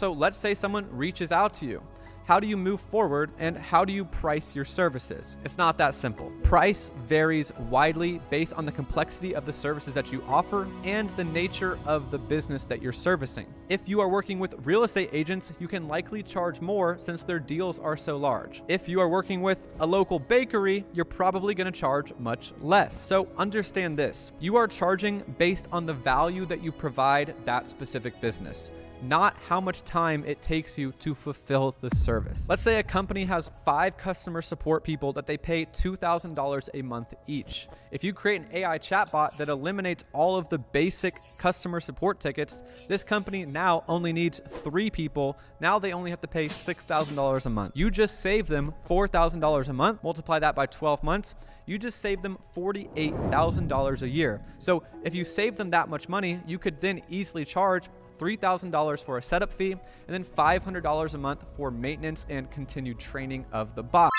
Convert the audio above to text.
So let's say someone reaches out to you. How do you move forward, and how do you price your services? It's not that simple. Price varies widely based on the complexity of the services that you offer and the nature of the business that you're servicing. If you are working with real estate agents, you can likely charge more since their deals are so large. If you are working with a local bakery, you're probably going to charge much less. So understand this. You are charging based on the value that you provide that specific business, not how much time it takes you to fulfill the service. Let's say a company has 5 customer support people that they pay $2,000 a month each. If you create an AI chatbot that eliminates all of the basic customer support tickets, this company now only needs 3 people. Now they only have to pay $6,000 a month. You just save them $4,000 a month, multiply that by 12 months, you just save them $48,000 a year. So if you save them that much money, you could then easily charge $3,000 for a setup fee, and then $500 a month for maintenance and continued training of the bot.